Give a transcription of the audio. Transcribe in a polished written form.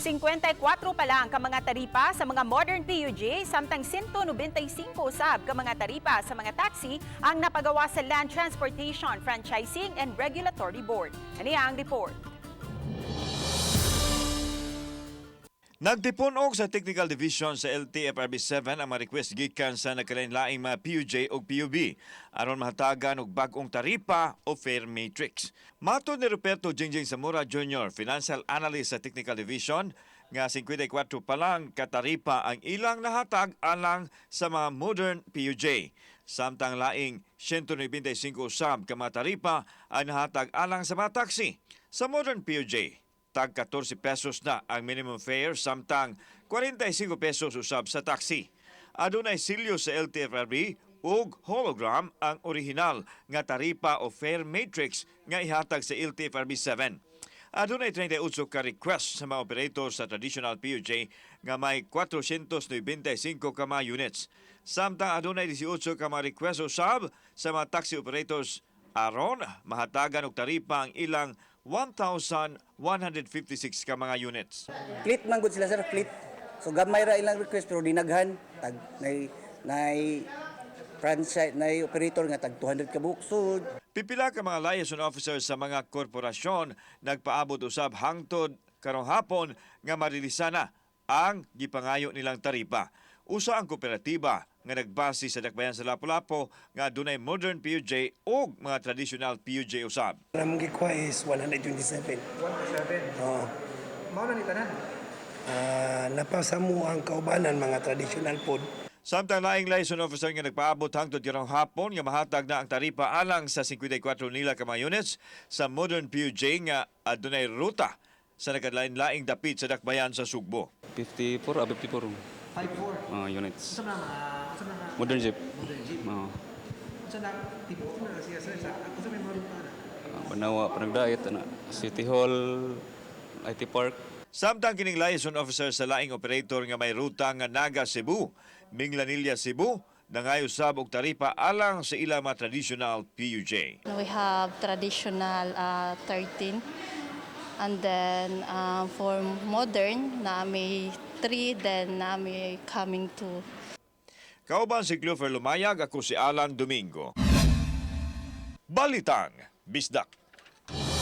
54 pa lang ka mga taripa sa mga modern PUJ, samtang 195 usab ka mga taripa sa mga taxi ang napagawa sa Land Transportation Franchising and Regulatory Board. Ani ang report. Nagtipon og sa Technical Division sa LTFRB7 ang mga request gikan sa nagkalain-laing mga PUJ o PUB aron mahatagan og bag-ong taripa o fare matrix. Matod ni Roberto Jingjing Zamora Jr., Financial Analyst sa Technical Division, nga 54 pa lang kataripa ang ilang nahatag alang sa mga modern PUJ. Samtang laing 195 usab ka mga taripa ang nahatag alang sa mga taxi. Sa modern PUJ, tag 14 pesos na ang minimum fare samtang 45 pesos usab sa taxi. Adunay silyo sa LTFRB ug hologram ang orihinal nga taripa o fare matrix nga ihatag sa LTFRB 7. Adunay 38 ka request sa mga operator sa traditional PUJ nga may 495 ka mga units. Samtang adunay 18 ka mga request usab sa mga taxi operators aron mahatagan og taripa ang ilang 1,156 ka mga units. Fleet man gud sila sir, fleet. So gamay ra ilang request pero dinaghan tag nay franchise nay operator nga tag 200 ka buksod. Pipila ka mga liaison officers sa mga korporasyon nagpaabot usab hangtod karong hapon nga marilisa na ang gipangayo nilang taripa. Usa ang kooperatiba nga nagbase sa dakbayan sa Lapu-Lapu nga dunay modern PUJ o mga traditional PUJ usab. Ang gikuha is 127. 127? Oo. Mao na ni tanan? Napasa mo ang kaubanan mga traditional food. Samtang laing liaison officer nga nagpaabot hangtod karong hapon nga mahatag na ang taripa alang sa 54 nila ka mga units sa modern PUJ nga adunay ruta sa nagkalain-laing dapit sa dakbayan sa Sugbo. 54 54 54? units. Sa mga Modern jeep. modern jeep? Sa na, tipo na siya sa ako sa may maruta na? Banawa, panagdait, City Hall, IT Park. Samtang kining liaison officer sa laing operator nga may ruta nga Naga Cebu, Minglanilla Cebu, nangayo sab og taripa alang sa ilang mga traditional PUJ. We have traditional 13 and then for modern na may 3 then na may coming 2. Kauban si Clover Lumayag, ako si Alan Domingo. Balitang Bisdak.